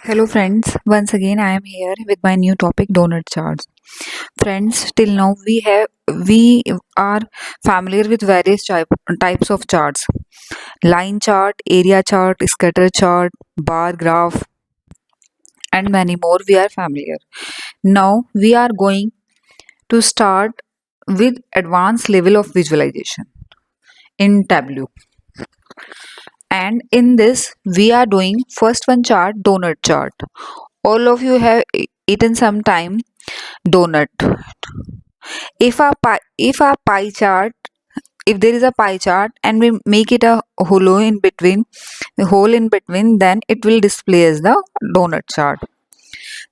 Hello friends, once again I am here with my new topic donut charts. Friends, till now we are familiar with various types of charts. Line chart, area chart, scatter chart, bar graph and many more we are familiar. Now we are going to start with advanced level of visualization in Tableau. And in this we are doing first one chart, donut chart. All of you have eaten some time donut. If there is a pie chart and we make it a hole in between, then it will display as the donut chart.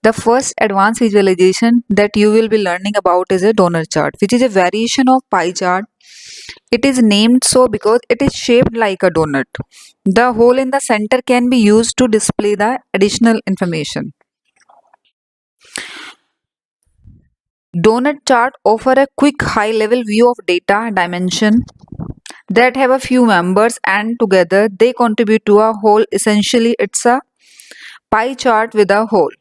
The first advanced visualization that you will be learning about is a donut chart, which is a variation of pie chart. It is named so because it is shaped like a donut. The hole in the center can be used to display the additional information. Donut chart offer a quick high level view of data dimension that have a few members and together they contribute to a whole. Essentially, it's a pie chart with a whole.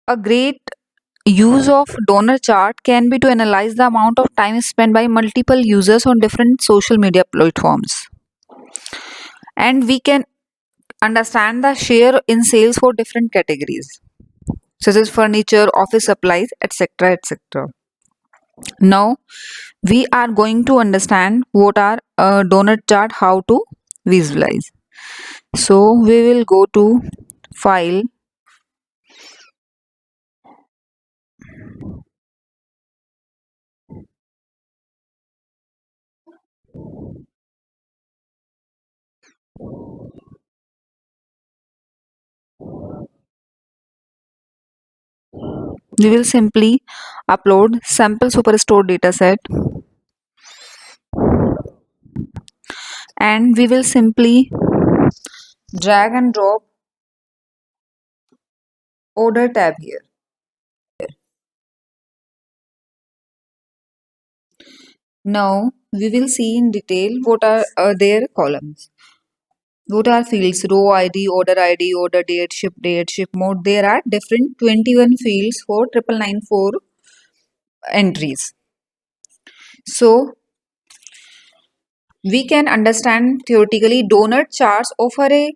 A great use of donut chart can be to analyze the amount of time spent by multiple users on different social media platforms. And we can understand the share in sales for different categories such as furniture, office supplies, etc. etc. Now we are going to understand what are a donut chart, how to visualize. So we will go to file. We will simply upload sample superstore dataset and we will simply drag and drop order tab here. Now we will see in detail what are their columns. What are fields? Row ID, order date, ship mode. There are different 21 fields for 9994 entries. So we can understand theoretically donut charts offer a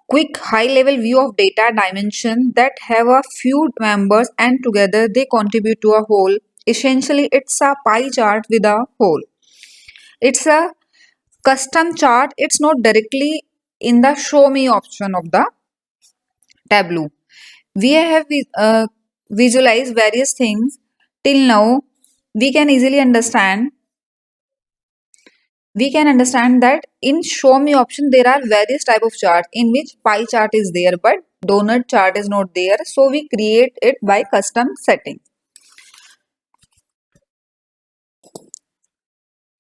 quick high level view of data dimension that have a few members and together they contribute to a whole. Essentially, it's a pie chart with a whole. It's a custom chart. It's not directly in the show me option of the Tableau. We have visualized various things till now. We can easily understand we can understand that in show me option there are various type of charts in which pie chart is there but donut chart is not there, so we create it by custom setting.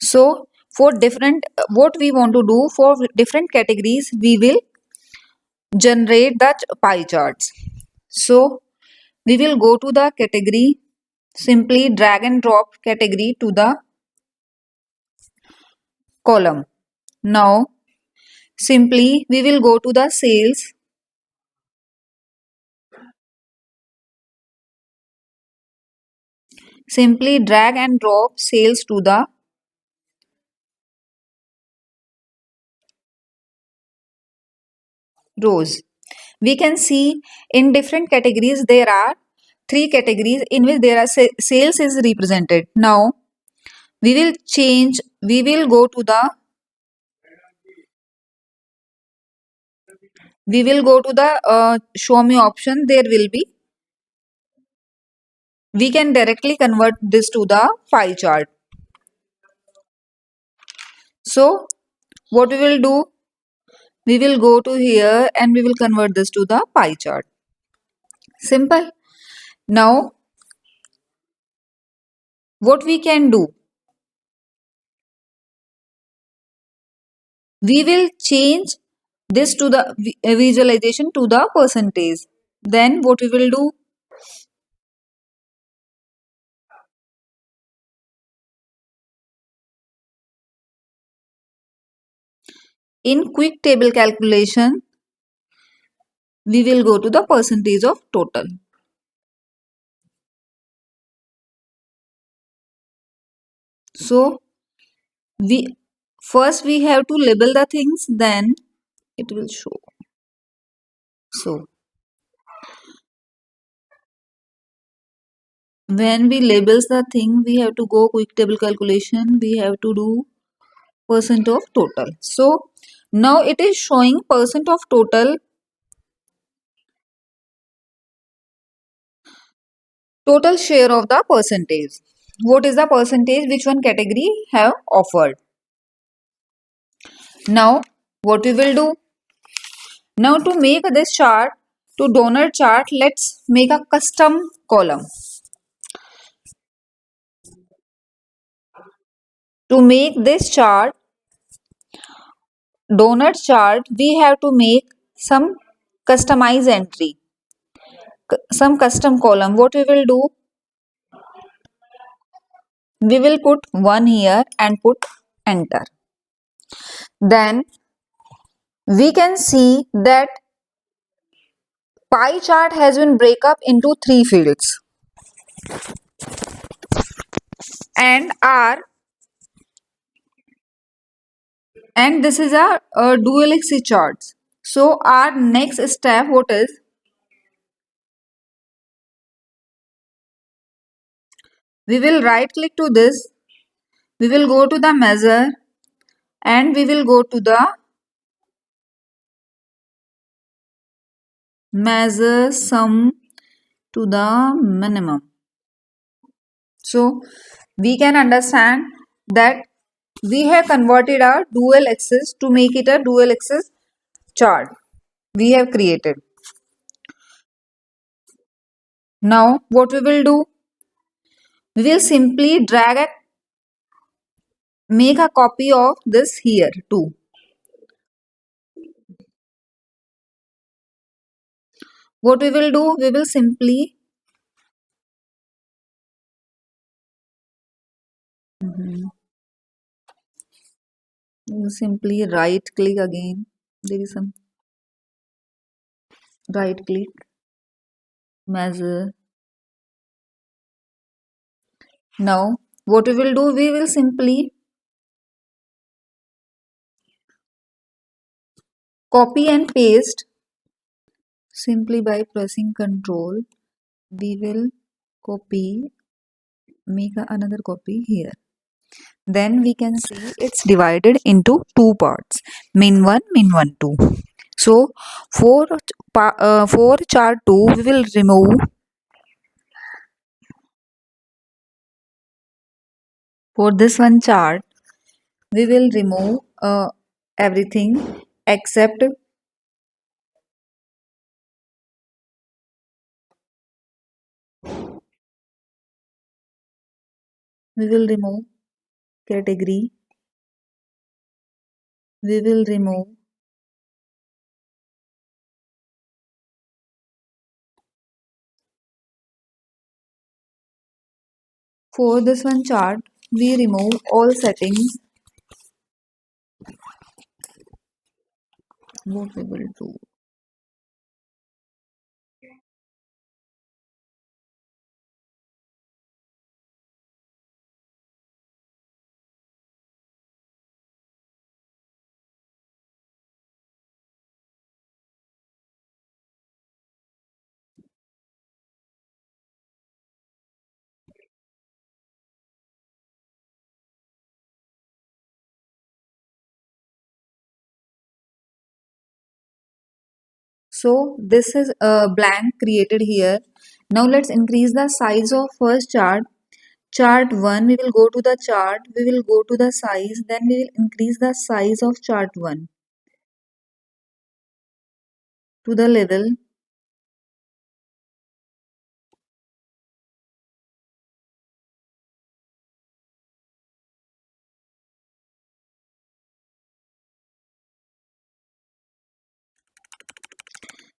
So for different what we want to do for different categories we will generate the pie charts. So we will go to the category, simply drag and drop category to the column. Now simply we will go to the sales. Simply drag and drop sales to the rows. We can see in different categories there are three categories in which there are sales is represented. Now we will change, we will go to the show me option. There will be, we can directly convert this to the pie chart. So what we will do, we will go to here and we will convert this to the pie chart. Simple. Now what we can do, we will change this to the visualization to the percentage. Then what we will do, in quick table calculation we will go to the percentage of total. So we first we have to label the things, then it will show. So when we labels the thing, we have to go quick table calculation, we have to do percent of total. So now it is showing percent of total share of the percentage. What is the percentage which one category have offered? Now what we will do? Now to make this chart, to donor chart, let's make a custom column. To make this chart, donor chart, we have to make some customized entry, some custom column. What we will do? We will put 1 here and put enter. Then we can see that pie chart has been break up into 3 fields and R, and this is a dual axis chart. So our next step what is? We will right click to this, we will go to the measure and we will go to the measure sum to the minimum. So we can understand that we have converted our dual axis to make it a dual axis chart we have created. Now what we will do? We will simply drag and make a copy of this here too. What we will do? We will simply right click again. There is some right click, measure. Now what we will do? We will simply copy and paste simply by pressing Ctrl. We will copy, make another copy here. Then we can see it's divided into two parts, min 1, min 1, 2. So for chart 2 we will remove, for this one chart we will remove everything except we will remove category, we will remove for this one chart we remove all settings. What we will do? So this is a blank created here. Now let's increase the size of first chart. Chart 1, we will go to the chart, we will go to the size, then we will increase the size of chart 1 to the level.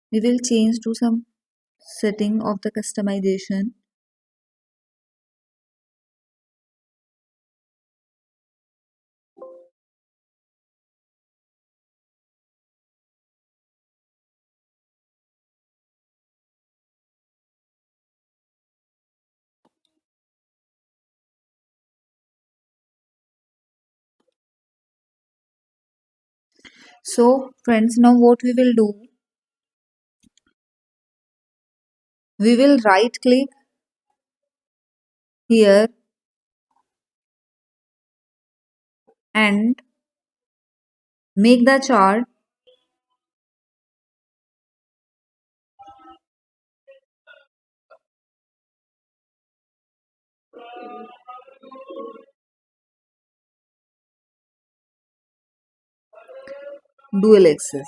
We will change to some setting of the customization. So friends, now what we will do, we will right click here and make the chart dual axis.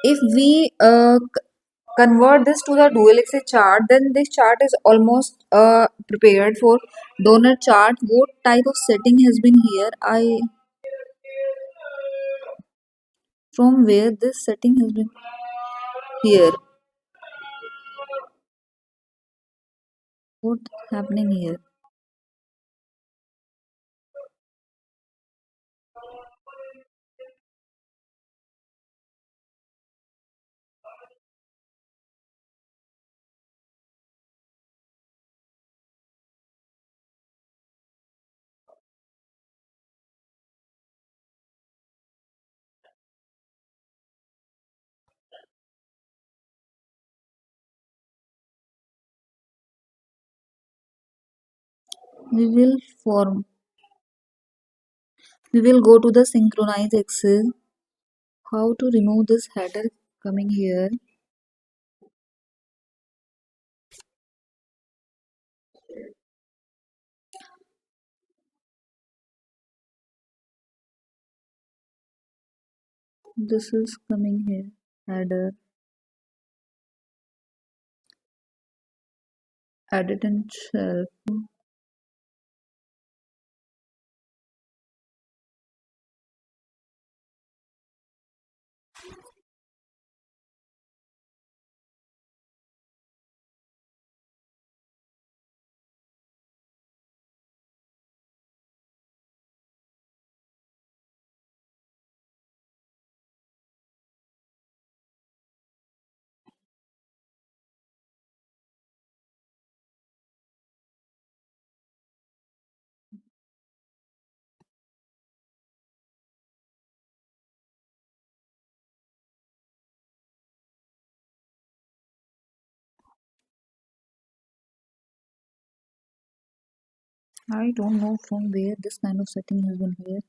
If we convert this to the dual axis chart, then this chart is almost prepared for donut chart. What type of setting has been here? I from where this setting has been here. What happening here? We will form. We will go to the synchronize axis. How to remove this header coming here? This is coming here. Header. Edit and shelf. I don't know from where this kind of setting has been here.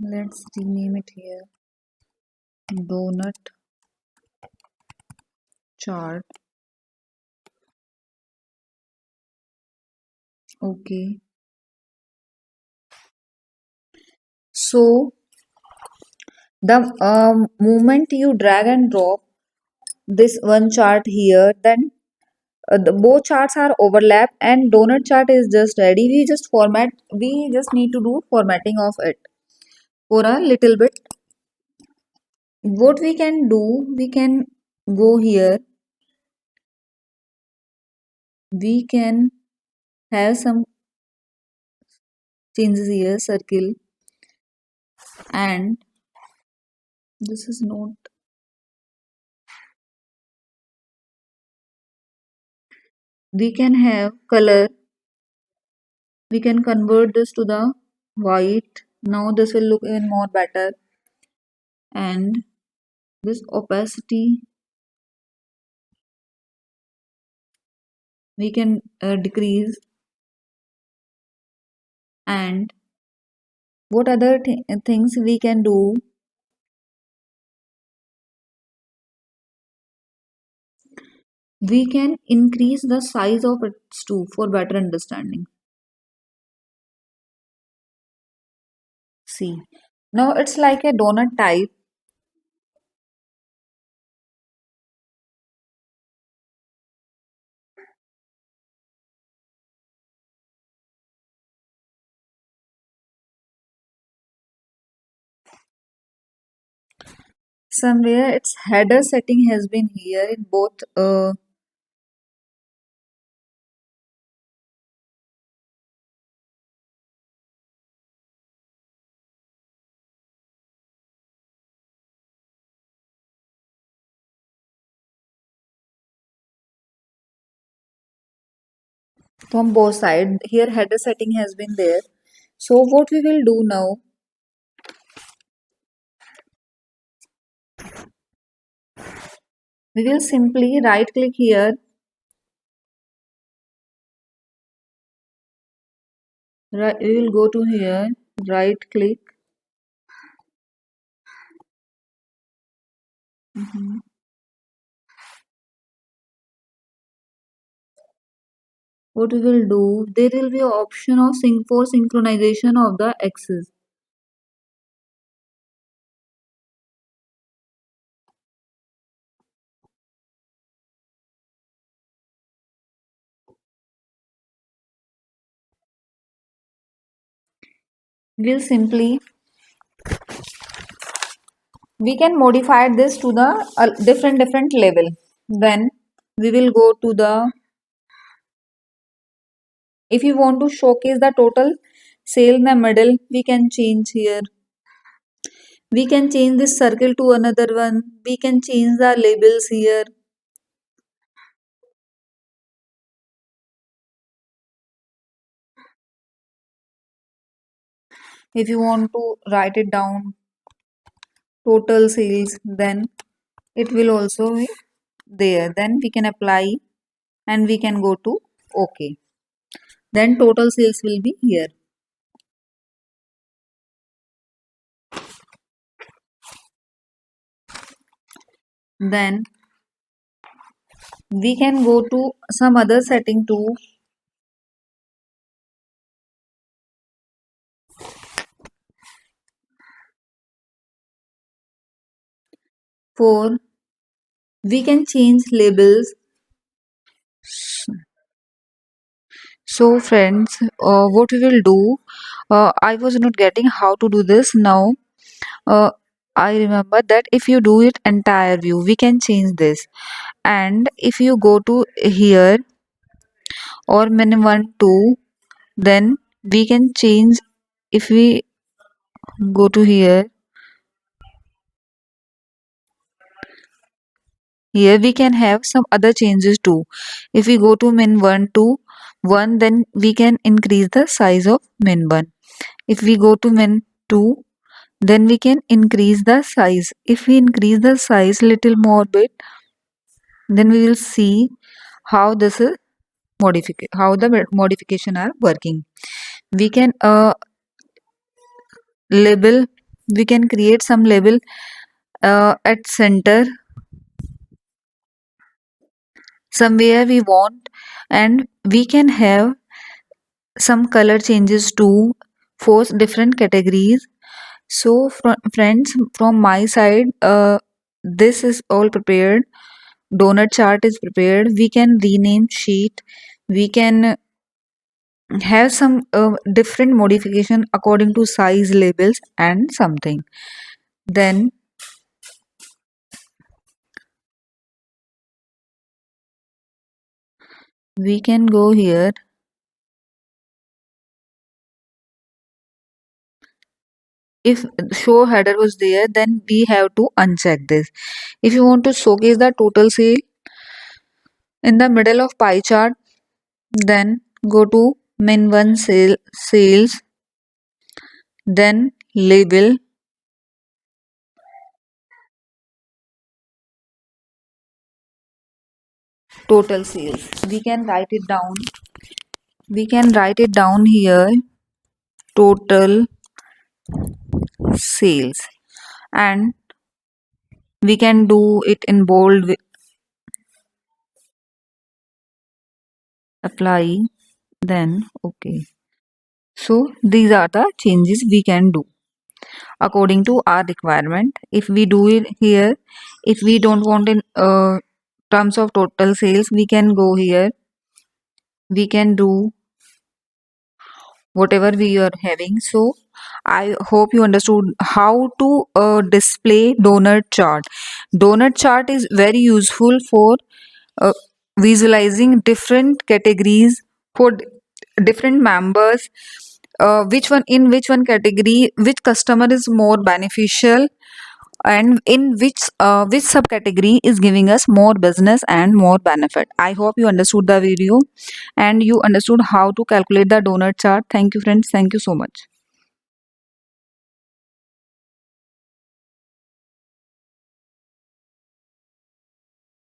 Let's rename it here. Donut chart. Okay. So the moment you drag and drop this one chart here, then both charts are overlap and donut chart is just ready. We just format. We just need to do formatting of it for a little bit. What we can do, we can go here. We can have some changes here. Circle and this is not. We can have color. We can convert this to the white. Now this will look even more better. And this opacity we can decrease. And what other things we can do, we can increase the size of it too for better understanding. See, now it's like a donut type. Somewhere its header setting has been here in both from both sides. Here header setting has been there. So what we will do now, we will simply right click here. Right, we will go to here, right click. Mhm. What we will do, there will be an option of sync for synchronization of the axis. We'll simply, we can modify this to the different level. Then we will go to the, if you want to showcase the total sale in the middle, we can change here. We can change this circle to another one. We can change the labels here. If you want to write it down, total sales, then it will also be there. Then we can apply and we can go to OK. Then total sales will be here. Then we can go to some other setting too. For we can change labels. So friends, what we will do, I was not getting how to do this now. uh, I remember that if you do it entire view, we can change this. And if you go to here or min 1 2, then we can change. If we go to here we can have some other changes too. If we go to min 1 to 1, then we can increase the size of min 1. If we go to min 2, then we can increase the size. If we increase the size little more bit, then we will see how this is how the modification are working. We can label, we can create some label at center somewhere we want, and we can have some color changes too for different categories. So friends, from my side, this is all prepared. Donut chart is prepared. We can rename sheet. We can have some different modification according to size labels and something. Then we can go here. If show header was there, then we have to uncheck this. If you want to showcase the total sale in the middle of pie chart, then go to min 1 sales, then label, total sales. We can write it down. We can write it down here, total sales, and we can do it in bold. Apply, then OK. So these are the changes we can do according to our requirement. If we do it here, if we don't want in terms of total sales, we can go here. We can do whatever we are having. So I hope you understood how to display donut chart. Donut chart is very useful for uh, visualizing different categories for different members, which one in which one category which customer is more beneficial, and in which subcategory is giving us more business and more benefit. I hope you understood the video and you understood how to calculate the donut chart. Thank you friends, thank you so much.